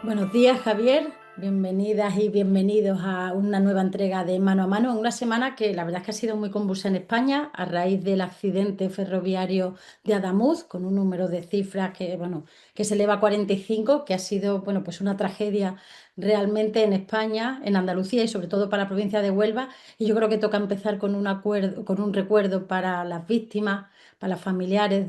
Buenos días, Javier. Bienvenidas y bienvenidos a una nueva entrega de Mano a Mano en una semana que la verdad es que ha sido muy convulsa en España a raíz del accidente ferroviario de Adamuz, con un número de cifras que se eleva a 45, que ha sido, pues una tragedia realmente en España, en Andalucía y sobre todo para la provincia de Huelva. Y yo creo que toca empezar con un acuerdo, con un recuerdo para las víctimas, para los familiares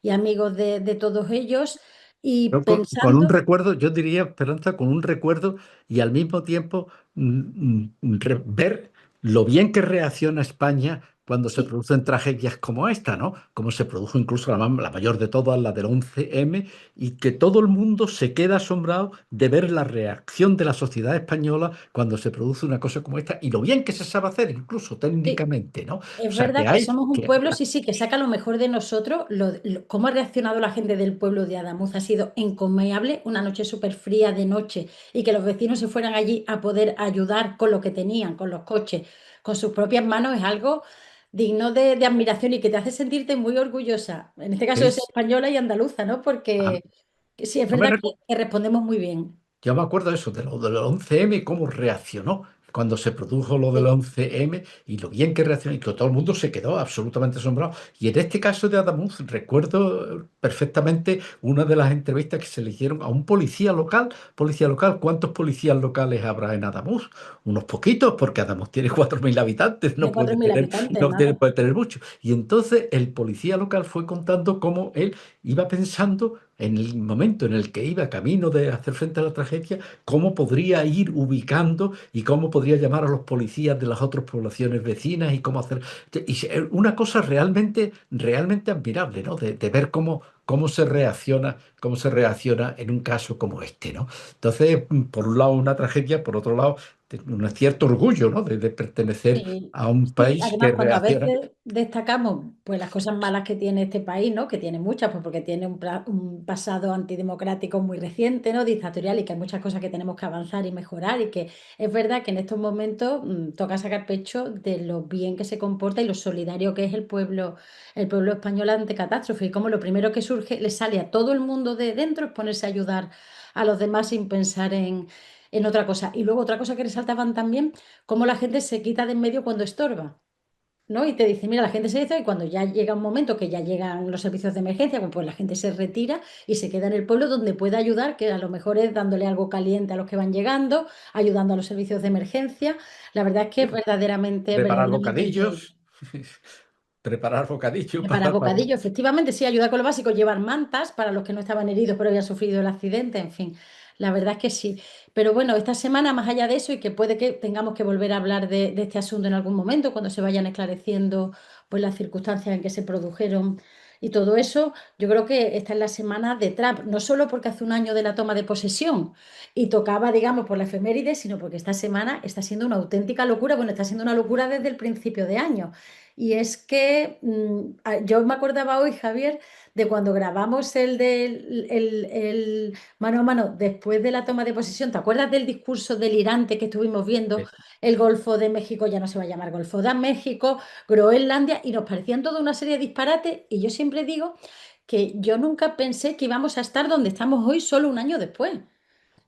y amigos de todos ellos. Y Pero con un pensando. recuerdo, yo diría, Esperanza, con un recuerdo y al mismo tiempo ver lo bien que reacciona España cuando se Sí, producen tragedias como esta, ¿no? Como se produjo incluso la mayor de todas, la del 11M, y que todo el mundo se queda asombrado de ver la reacción de la sociedad española cuando se produce una cosa como esta y lo bien que se sabe hacer, incluso sí. técnicamente, ¿no? O Es sea, verdad que somos un pueblo, sí, sí, que saca lo mejor de nosotros. Cómo ha reaccionado la gente del pueblo de Adamuz ha sido encomiable. Una noche súper fría de noche y que los vecinos se fueran allí a poder ayudar con lo que tenían, con los coches, con sus propias manos, es algo digno de admiración y que te hace sentirte muy orgullosa. En este caso de ser es... española y andaluza, ¿no? ah, Porque sí, es no me verdad que respondemos muy bien. Yo me acuerdo de eso, de lo del 11M, cómo reaccionó cuando se produjo lo del Sí, 11M y lo bien que reaccionó y que todo el mundo se quedó absolutamente asombrado. Y en este caso de Adamuz, recuerdo perfectamente una de las entrevistas que se le hicieron a un policía local. Policía local, ¿cuántos policías locales habrá en Adamuz? Unos poquitos, porque Adamuz tiene 4.000 habitantes, de 4.000 habitantes, no nada. puede tener mucho. Y entonces el policía local fue contando cómo él iba pensando en el momento en el que iba camino de hacer frente a la tragedia, cómo podría ir ubicando y cómo podría llamar a los policías de las otras poblaciones vecinas y cómo hacer. Una cosa realmente admirable, ¿no? De ver cómo se reacciona en un caso como este, ¿no? Entonces, por un lado una tragedia, por otro lado un cierto orgullo, ¿no? De pertenecer Sí, a un sí, país que además cuando a reacciona. veces destacamos pues las cosas malas que tiene este país, ¿no? Que tiene muchas, pues porque tiene un pasado antidemocrático muy reciente, ¿no? Dictatorial y que hay muchas cosas que tenemos que avanzar y mejorar y que es verdad que en estos momentos toca sacar pecho de lo bien que se comporta y lo solidario que es el pueblo español ante catástrofe y como lo primero que surge le sale a todo el mundo de dentro es ponerse a ayudar a los demás sin pensar en otra cosa. Y luego otra cosa que resaltaban también cómo la gente se quita de en medio cuando estorba, ¿no? Y te dice, mira, la gente se hizo y cuando ya llega un momento que ya llegan los servicios de emergencia, pues la gente se retira y se queda en el pueblo donde puede ayudar, que a lo mejor es dándole algo caliente a los que van llegando, ayudando a los servicios de emergencia. La verdad es que es Preparar verdaderamente increíble. bocadillos, preparar bocadillos Para para... bocadillo, efectivamente, sí, ayuda con lo básico, llevar mantas para los que no estaban heridos pero habían sufrido el accidente, en fin, la verdad es que sí. Pero bueno, esta semana, más allá de eso, y que puede que tengamos que volver a hablar de este asunto en algún momento, cuando se vayan esclareciendo pues, las circunstancias en que se produjeron y todo eso, yo creo que esta es la semana de Trump, no solo porque hace un año de la toma de posesión y tocaba, digamos, por la efeméride, sino porque esta semana está siendo una auténtica locura, bueno, está siendo una locura desde el principio de año. Y es que yo me acordaba hoy, Javier, de cuando grabamos el mano a mano después de la toma de posesión. ¿Te acuerdas del discurso delirante que estuvimos viendo? El Golfo de México ya no se va a llamar Golfo de México, Groenlandia, y nos parecían toda una serie de disparates. Y yo siempre digo que yo nunca pensé que íbamos a estar donde estamos hoy solo un año después.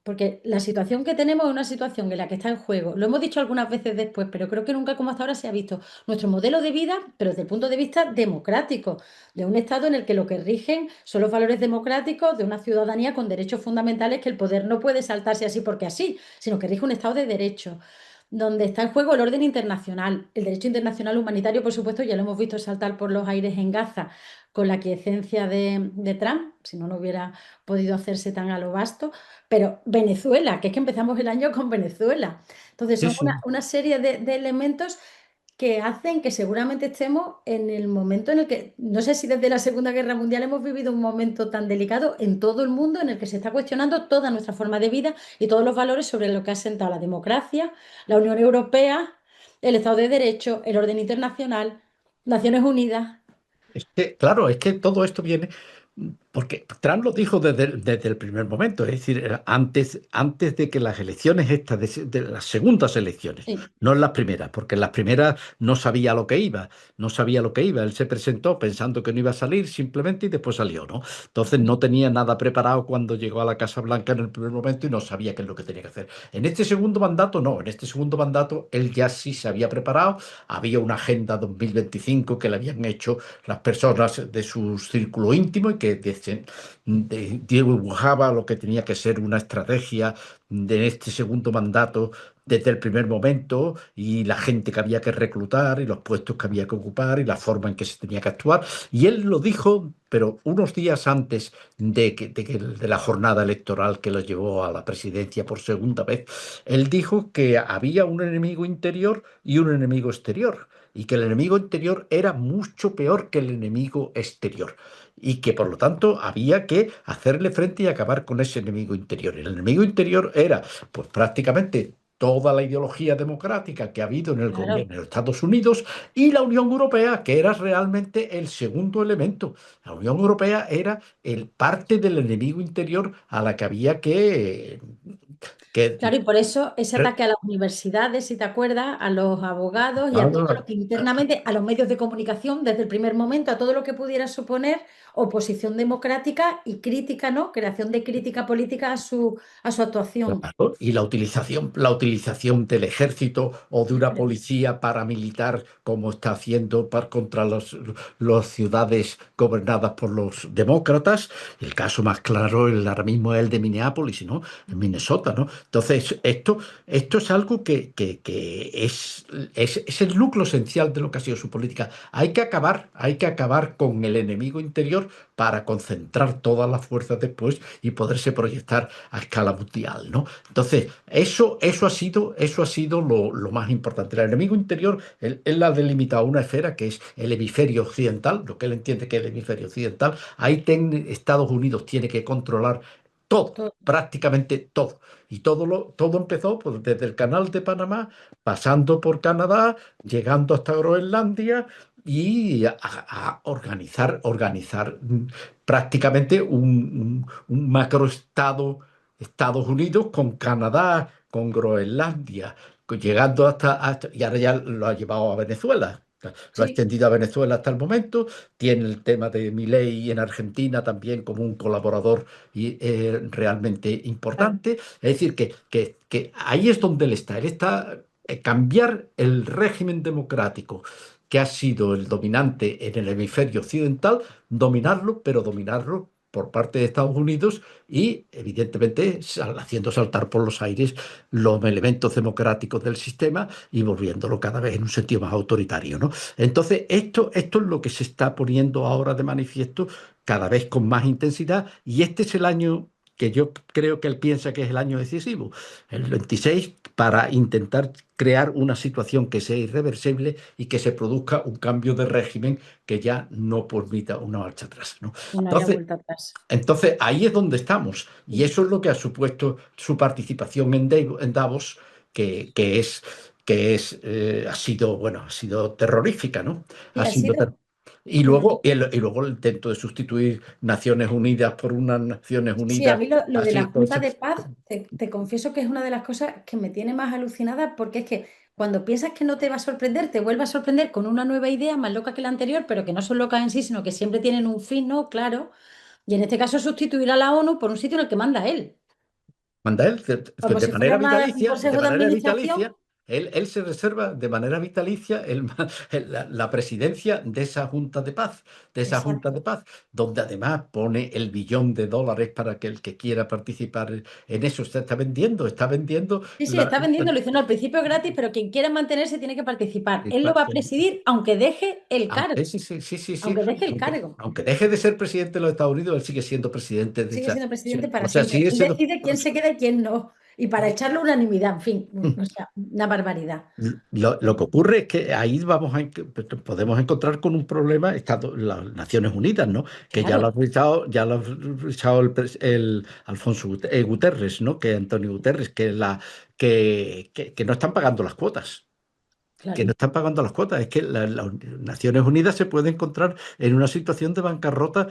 Porque la situación que tenemos es una situación en la que está en juego, lo hemos dicho algunas veces después, pero creo que nunca como hasta ahora se ha visto nuestro modelo de vida, pero desde el punto de vista democrático, de un Estado en el que lo que rigen son los valores democráticos de una ciudadanía con derechos fundamentales que el poder no puede saltarse así porque así, sino que rige un Estado de derecho, donde está en juego el orden internacional, el derecho internacional humanitario, por supuesto, ya lo hemos visto saltar por los aires en Gaza con la aquiescencia de Trump, si no, no hubiera podido hacerse tan a lo vasto. Pero Venezuela, que es que empezamos el año con Venezuela. Entonces Sí, son sí. una serie de elementos que hacen que seguramente estemos en el momento en el que, no sé si desde la Segunda Guerra Mundial hemos vivido un momento tan delicado en todo el mundo en el que se está cuestionando toda nuestra forma de vida y todos los valores sobre lo que ha sentado la democracia, la Unión Europea, el Estado de Derecho, el orden internacional, Naciones Unidas. Es que, claro, es que todo esto viene. Porque Trump lo dijo desde el primer momento, es decir, antes de que las elecciones estas, de las segundas elecciones, Sí. no en las primeras, porque en las primeras no sabía lo que iba, no sabía lo que iba. Él se presentó pensando que no iba a salir simplemente y después salió, ¿no? Entonces no tenía nada preparado cuando llegó a la Casa Blanca en el primer momento y no sabía qué es lo que tenía que hacer. En este segundo mandato, no, en este segundo mandato él ya sí se había preparado, había una agenda 2025 que le habían hecho las personas de su círculo íntimo y que dibujaba lo que tenía que ser una estrategia de este segundo mandato desde el primer momento y la gente que había que reclutar y los puestos que había que ocupar y la forma en que se tenía que actuar. Y él lo dijo, pero unos días antes de la jornada electoral que lo llevó a la presidencia por segunda vez, él dijo que había un enemigo interior y un enemigo exterior y que el enemigo interior era mucho peor que el enemigo exterior y que por lo tanto había que hacerle frente y acabar con ese enemigo interior. El enemigo interior era pues prácticamente toda la ideología democrática que ha habido en el Claro. gobierno de Estados Unidos y la Unión Europea, que era realmente el segundo elemento. La Unión Europea era el parte del enemigo interior a la que había que Claro, y por eso ese ataque a las universidades, si te acuerdas, a los abogados y a todo lo que a- internamente, a los medios de comunicación, desde el primer momento, a todo lo que pudiera suponer oposición democrática y crítica, ¿no? Creación de crítica política a su actuación. Claro, y la utilización del ejército o de una policía paramilitar, como está haciendo contra las ciudades gobernadas por los demócratas. El caso más claro ahora mismo es el de Minneapolis, ¿no? En Minnesota, ¿no? Entonces, esto es algo que es el núcleo esencial de lo que ha sido su política. Hay que acabar con el enemigo interior para concentrar todas las fuerzas después y poderse proyectar a escala mundial, ¿no? Entonces, eso ha sido lo más importante. El enemigo interior, él ha delimitado una esfera que es el hemisferio occidental, lo que él entiende que es el hemisferio occidental. Ahí Estados Unidos tiene que controlar todo, Todo. prácticamente todo. Y todo empezó pues, desde el Canal de Panamá, pasando por Canadá, llegando hasta Groenlandia y a organizar prácticamente un macroestado Estados Unidos con Canadá, con Groenlandia, llegando y ahora ya lo ha llevado a Venezuela. Lo ha Sí, extendido a Venezuela hasta el momento. Tiene el tema de Milei en Argentina también como un colaborador realmente claro. importante. Es decir, que ahí es donde él está. Él está cambiar el régimen democrático que ha sido el dominante en el hemisferio occidental, dominarlo, pero dominarlo por parte de Estados Unidos y, evidentemente, haciendo saltar por los aires los elementos democráticos del sistema y volviéndolo cada vez en un sentido más autoritario, ¿no? Entonces, esto es lo que se está poniendo ahora de manifiesto cada vez con más intensidad y este es el año que yo creo que él piensa que es el año decisivo, el 26, para intentar crear una situación que sea irreversible y que se produzca un cambio de régimen que ya no permita una marcha atrás, ¿no? Y no haya Entonces, vuelta atrás. entonces, ahí es donde estamos. Y eso es lo que ha supuesto su participación en Davos, ha sido terrorífica, ¿no? Sí, Ha ha sido sido. ter- y Mm. luego, y luego el intento de sustituir Naciones Unidas por unas Naciones Sí, a Unidas, mí lo de la así, Junta de Paz, te confieso que es una de las cosas que me tiene más alucinada porque es que cuando piensas que no te va a sorprender, te vuelve a sorprender con una nueva idea más loca que la anterior, pero que no son locas en sí, sino que siempre tienen un fin, ¿no? Claro. Y en este caso sustituir a la ONU por un sitio en el que manda él, manda él como de si fuera manera un vitalicia, de consejo de manera administración. vitalicia, él se reserva de manera vitalicia la presidencia de esa Junta de Paz, Exacto. donde además pone el $1 billón para que el que quiera participar en eso está vendiendo Sí, sí, la, está vendiendo, lo dice, no, al principio es gratis, pero quien quiera mantenerse tiene que participar. Él lo va a la- presidir aunque deje el cargo, sí, sí, sí, sí, sí. aunque deje el Aunque, cargo. aunque deje de ser presidente de los Estados Unidos, él sigue siendo presidente de Sigue esa. siendo presidente para O sea, siempre. sigue Él siendo. decide quién se queda y quién no. Y para echarle unanimidad, en fin, o sea, una barbaridad. Lo que ocurre es que ahí podemos encontrar con un problema las Naciones Unidas, ¿no? Que ya lo ha Claro. revisado el Alfonso Guterres, ¿no? Que Antonio Guterres, que no están pagando las cuotas. que claro. no están pagando las cuotas. Es que las Naciones Unidas se puede encontrar en una situación de bancarrota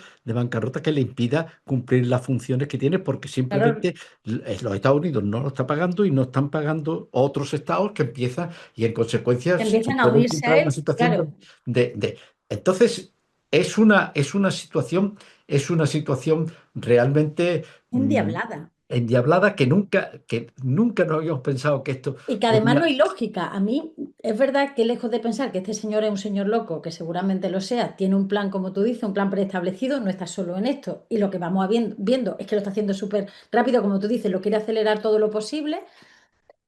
que le impida cumplir las funciones que tiene, porque Claro, simplemente los Estados Unidos no lo está pagando y no están pagando otros estados que empiezan y en consecuencia que se empiezan a puede unirse a encontrar una él, situación claro, entonces es una situación realmente endiablada. endiablada que nunca nos habíamos pensado que esto Y que además no podía. hay lógica. A mí es verdad que lejos de pensar que este señor es un señor loco, que seguramente lo sea, tiene un plan, como tú dices, un plan preestablecido, no está solo en esto. Y lo que vamos viendo es que lo está haciendo súper rápido, como tú dices, lo quiere acelerar todo lo posible,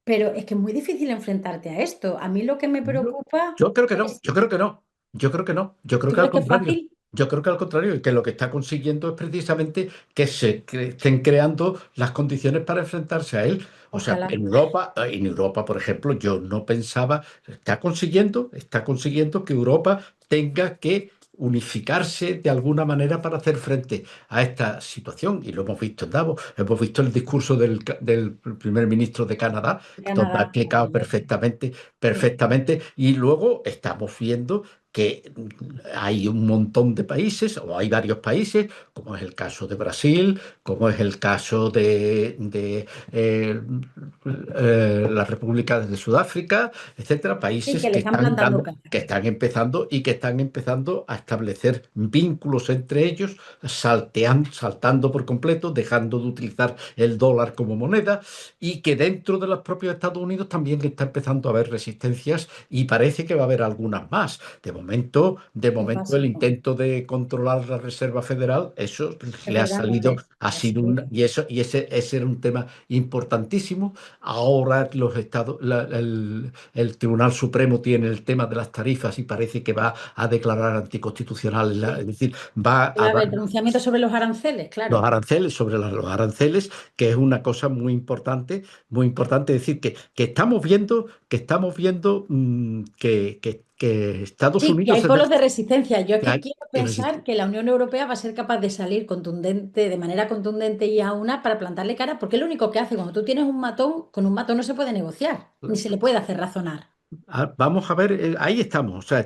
pero es que es muy difícil enfrentarte a esto. A mí lo que me Yo, preocupa yo creo que no, es, yo creo que no, yo creo que no, yo creo ¿tú que al crees que es contrario. fácil? Yo creo que al contrario, y que lo que está consiguiendo es precisamente que estén creando las condiciones para enfrentarse a él. O sea, Ojalá, en Europa, por ejemplo, yo no pensaba, está consiguiendo que Europa tenga que unificarse de alguna manera para hacer frente a esta situación. Y lo hemos visto en Davos, hemos visto el discurso del primer ministro de Canadá, donde ha Canadá, explicado maravilloso. perfectamente Sí. perfectamente. Y luego estamos viendo que hay un montón de países, o hay varios países, como es el caso de Brasil, como es el caso de la República de Sudáfrica, etcétera, Sí, países que le están plantando cara. que están empezando y que están empezando a establecer vínculos entre ellos, saltando por completo, dejando de utilizar el dólar como moneda, y que dentro de los propios Estados Unidos también está empezando a haber resistencias y parece que va a haber algunas más. Es De momento el básico. intento de controlar la Reserva Federal, eso Es le ha verdad, no salido, sé. ha Ha sido un, salido. y eso, y ese era un tema importantísimo. Ahora los estados, el Tribunal Supremo tiene el tema de las tarifas y parece que va a declarar anticonstitucional, es Sí. decir, va a, Claro, el pronunciamiento sobre los aranceles, los claro. aranceles, sobre los aranceles, que es una cosa muy importante decir que Estados Sí, y Unidos hay polos de resistencia. Yo es que que hay- quiero que resiste. pensar que la Unión Europea va a ser capaz de salir contundente, de manera contundente y a una para plantarle cara, porque es lo único que hace. Cuando tú tienes un matón, con un matón no se puede negociar, ni se le puede hacer razonar. Vamos a ver, ahí estamos. O sea,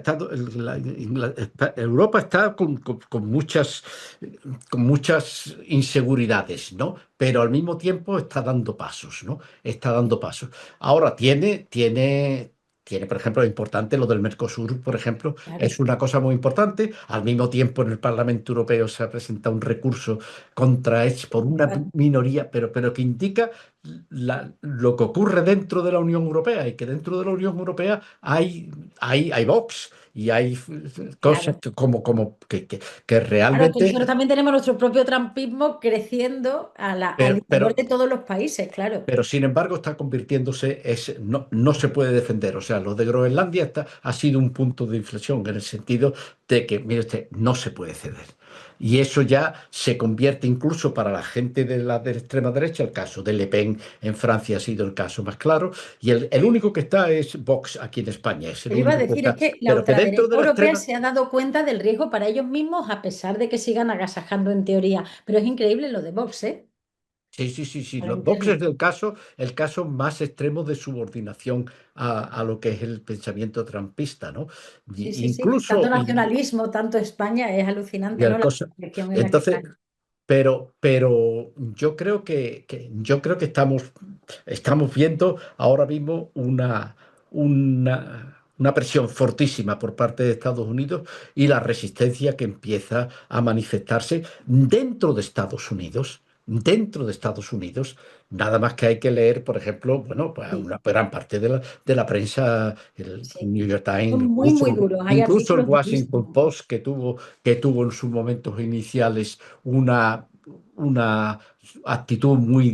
Europa está con muchas inseguridades, ¿no? Pero al mismo tiempo está dando pasos, ¿no? Está dando pasos. Ahora por ejemplo, importante lo del Mercosur, por ejemplo, es Claro, una cosa muy importante. Al mismo tiempo, en el Parlamento Europeo se ha presentado un recurso contra por una minoría, pero que indica lo que ocurre dentro de la Unión Europea, y que dentro de la Unión Europea hay Vox y hay cosas claro. que Claro que realmente. nosotros también tenemos nuestro propio trampismo creciendo al pero, interior pero, de todos los países, claro. pero sin embargo está convirtiéndose, no se puede defender. O sea, lo de Groenlandia ha sido un punto de inflexión en el sentido de que, mire usted, no se puede ceder. Y eso ya se convierte incluso para la gente de la extrema derecha, el caso de Le Pen en Francia ha sido el caso más claro, y el único que está es Vox aquí en España, es Te el lo iba a único que decir, es está, que la pero que dentro ultraderecha de la europea extrema. se ha dado cuenta del riesgo para ellos mismos, a pesar de que sigan agasajando en teoría. Pero es increíble lo de Vox, ¿eh? Sí, sí, sí, sí. Para Vox es internet. el caso más extremo de subordinación a lo que es el pensamiento trumpista, ¿no? Sí, sí, sí. Tanto Incluso, nacionalismo, tanto España, es y alucinante, ¿no? el La cosa. dirección en la que Entonces, están. pero yo creo que estamos viendo ahora mismo una presión fortísima por parte de Estados Unidos y la resistencia que empieza a manifestarse dentro de Estados Unidos. Dentro de Estados Unidos, nada más que hay que leer, por ejemplo, bueno, pues Sí, una gran parte de la prensa, el sí. New York Son Times, muy, incluso, muy duros. Hay incluso el artículos Washington durísimos. Post, que tuvo en sus momentos iniciales una actitud muy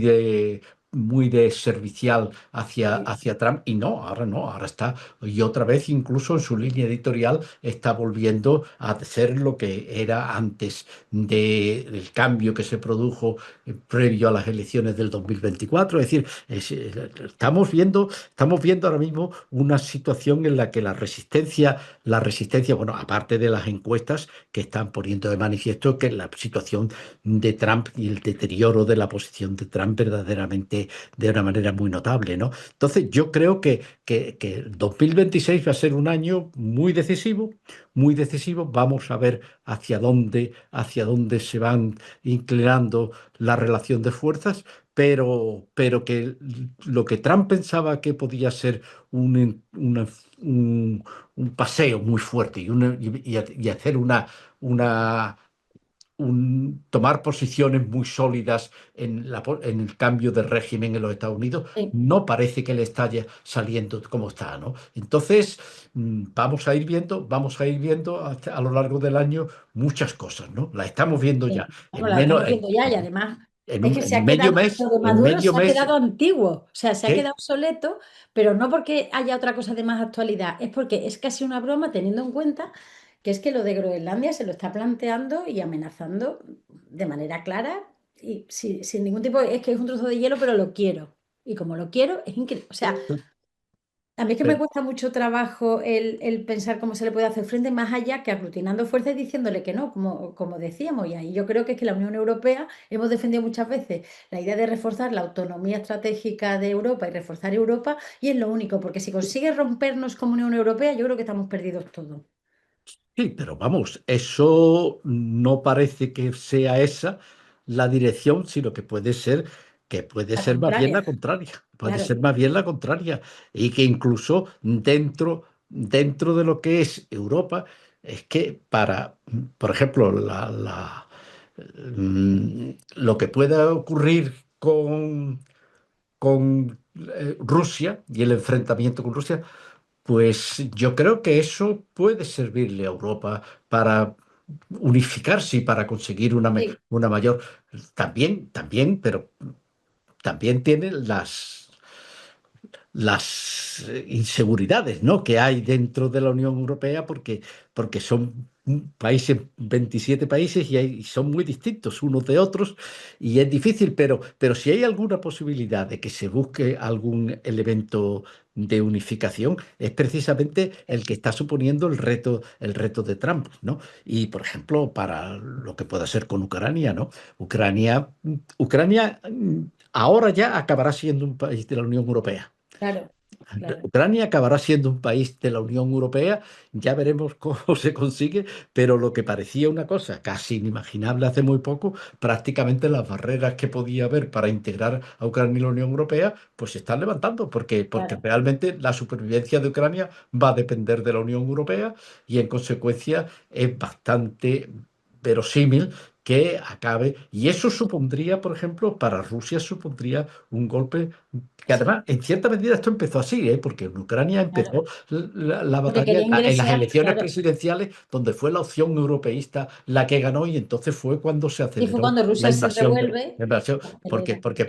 de servicial hacia, Sí. hacia Trump, y no, ahora está, y otra vez incluso en su línea editorial está volviendo a ser lo que era antes del cambio que se produjo previo a las elecciones del 2024. Es decir, estamos viendo ahora mismo una situación en la que la resistencia, bueno, aparte de las encuestas que están poniendo de manifiesto que la situación de Trump y el deterioro de la posición de Trump verdaderamente de una manera muy notable, ¿no? Entonces, yo creo que el 2026 va a ser un año muy decisivo, muy decisivo. Vamos a ver hacia dónde se van inclinando la relación de fuerzas, pero que lo que Trump pensaba que podía ser un, un paseo muy fuerte y hacer una, tomar posiciones muy sólidas en el cambio de régimen en los Estados Unidos, Sí. no parece que le está saliendo como está, ¿no? Entonces, vamos a ir viendo a lo largo del año muchas cosas, ¿no? Las estamos viendo ya. Sí, bueno, la estamos viendo ya y además es que se ha quedado, lo de En Maduro medio se ha mes, quedado antiguo, o sea, se ha ¿qué? quedado obsoleto, pero no porque haya otra cosa de más actualidad, es porque es casi una broma teniendo en cuenta que es que lo de Groenlandia se lo está planteando y amenazando de manera clara y sin ningún tipo, es que es un trozo de hielo, pero lo quiero. Y como lo quiero, es increíble. O sea, a mí es que me cuesta mucho trabajo el pensar cómo se le puede hacer frente más allá que aglutinando fuerzas y diciéndole que no, como decíamos. Y ahí yo creo que es que la Unión Europea hemos defendido muchas veces la idea de reforzar la autonomía estratégica de Europa y reforzar Europa, y es lo único, porque si consigue rompernos como Unión Europea, yo creo que estamos perdidos todos. Sí, pero vamos, eso no parece que sea esa la dirección, sino que puede La ser más bien contraria, la contraria, puede claro. ser más bien la contraria, y que incluso dentro de lo que es Europa, es que por ejemplo, lo que pueda ocurrir con Rusia y el enfrentamiento con Rusia, pues yo creo que eso puede servirle a Europa para unificarse y para conseguir Sí, una mayor. Pero también tiene las inseguridades, ¿no?, que hay dentro de la Unión Europea, porque son países, 27 países, y son muy distintos unos de otros, y es difícil, pero si hay alguna posibilidad de que se busque algún elemento de unificación, es precisamente el que está suponiendo el reto de Trump, ¿no? Y, por ejemplo, para lo que pueda ser con Ucrania, ¿no? Ucrania ahora ya acabará siendo un país de la Unión Europea. claro, claro, Ucrania acabará siendo un país de la Unión Europea, ya veremos cómo se consigue, pero lo que parecía una cosa casi inimaginable hace muy poco, prácticamente las barreras que podía haber para integrar a Ucrania en la Unión Europea, pues se están levantando, porque claro, realmente la supervivencia de Ucrania va a depender de la Unión Europea, y en consecuencia es bastante verosímil que acabe, y eso supondría, por ejemplo, para Rusia supondría un golpe. Que sí, además, en cierta medida esto empezó así, ¿eh? Porque en Ucrania claro. empezó la Porque batalla quería en las ingresar, elecciones claro. presidenciales, donde fue la opción europeísta la que ganó, y entonces fue cuando se Y fue aceleró cuando la Rusia se invasión. revuelve, La invasión, porque, acelera, porque,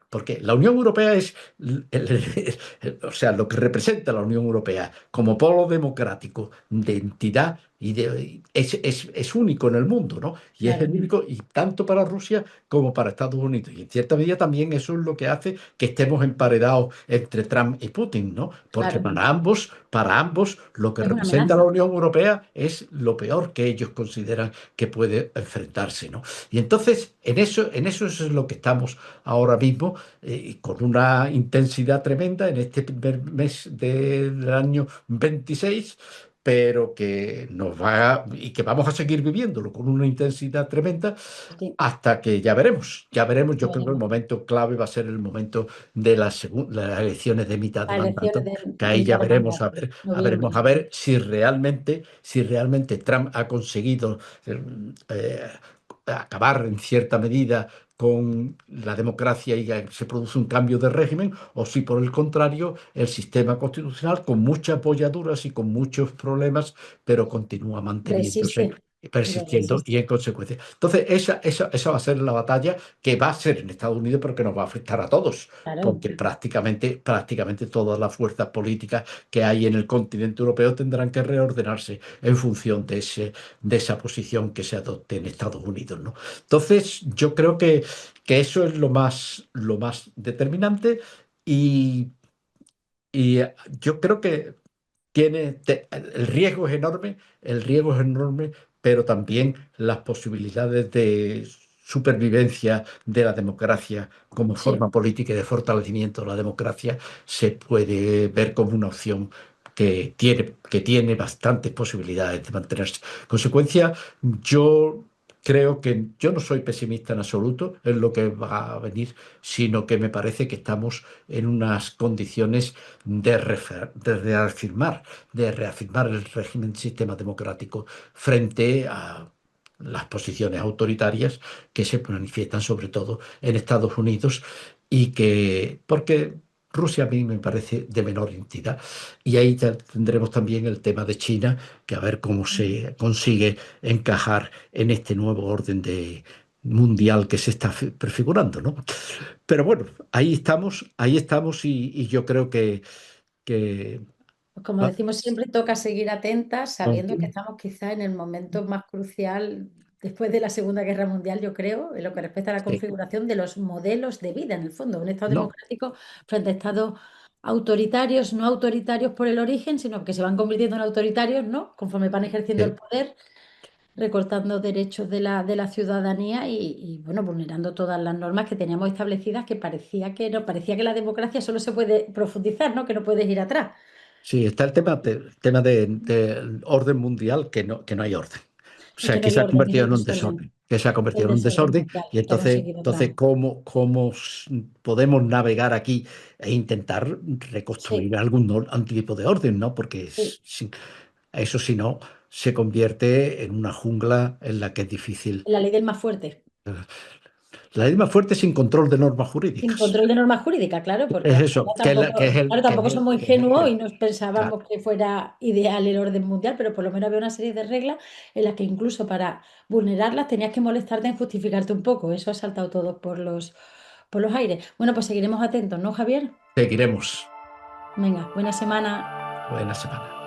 porque la Unión Europea es, o sea, lo que representa la Unión Europea como polo democrático de entidad es único en el mundo, ¿no? Y es el claro, único, y tanto para Rusia como para Estados Unidos. Y en cierta medida también eso es lo que hace que estemos emparedados entre Trump y Putin, ¿no? Porque claro. para ambos lo que Es una representa la amenaza, Unión Europea es lo peor que ellos consideran que puede enfrentarse, ¿no? Y entonces, eso es lo que estamos ahora mismo, con una intensidad tremenda en este primer mes del año 26, pero que y que vamos a seguir viviéndolo con una intensidad tremenda sí, hasta que ya veremos. Yo ya creo que el veremos. momento clave va a ser el momento de las elecciones de mitad de Las elecciones mandato, que de ahí ya mitad de veremos mandato, veremos a noviembre. ver si realmente Trump ha conseguido eh, acabar en cierta medida con la democracia y se produce un cambio de régimen, o si por el contrario el sistema constitucional, con muchas apoyaduras y con muchos problemas, pero continúa manteniéndose, Resiste, pero persistiendo, y resiste. en consecuencia. Entonces, esa va a ser la batalla que va a ser en Estados Unidos, pero que nos va a afectar a todos, Claro, porque prácticamente todas las fuerzas políticas que hay en el continente europeo tendrán que reordenarse en función de esa posición que se adopte en Estados Unidos, ¿no? Entonces, yo creo que eso es lo más determinante, y, y yo creo que el riesgo es enorme, pero también las posibilidades de supervivencia de la democracia como Sí. forma política y de fortalecimiento de la democracia se puede ver como una opción que tiene bastantes posibilidades de mantenerse. Consecuencia, yo creo que yo no soy pesimista en absoluto en lo que va a venir, sino que me parece que estamos en unas condiciones de reafirmar el régimen sistema democrático frente a las posiciones autoritarias que se manifiestan sobre todo en Estados Unidos porque Rusia a mí me parece de menor entidad. Y ahí ya tendremos también el tema de China, que a ver cómo se consigue encajar en este nuevo mundial que se está prefigurando, ¿no? Pero bueno, ahí estamos y yo creo que Pues como ah, decimos siempre, toca seguir atentas, sabiendo que continúa. estamos quizá en el momento más crucial después de la Segunda Guerra Mundial, yo creo, en lo que respecta a la Sí. configuración de los modelos de vida, en el fondo, un Estado No, democrático frente a Estados autoritarios, no autoritarios por el origen, sino que se van convirtiendo en autoritarios, ¿no? Conforme van ejerciendo el sí. poder, recortando derechos de la ciudadanía bueno, vulnerando todas las normas que teníamos establecidas, que parecía que no, parecía que la democracia solo se puede profundizar, ¿no? Que no puedes ir atrás. Sí, está el tema del orden mundial, que no hay orden. O Es que sea, no que hay se ha orden, convertido el en un desorden, desorden, que se ha el convertido en un desorden desorden. total Y que hemos seguido entonces Trump. podemos navegar aquí e intentar reconstruir Sí, algún tipo de orden, ¿no? Porque sí. eso si no, se convierte en una jungla en la que es difícil. La ley del más fuerte. La ley más fuerte sin control de normas Sin jurídicas. control de normas jurídicas, claro, porque Es hasta eso, ahora tampoco, claro, tampoco somos que es el ingenuos y tema. nos Claro. pensábamos que fuera ideal el orden mundial, pero por lo menos había una serie de reglas en las que incluso para vulnerarlas tenías que molestarte en justificarte un poco. Eso ha saltado todo por los aires. Bueno, pues seguiremos atentos, ¿no, Javier? Seguiremos. Venga, buena semana. Buena semana.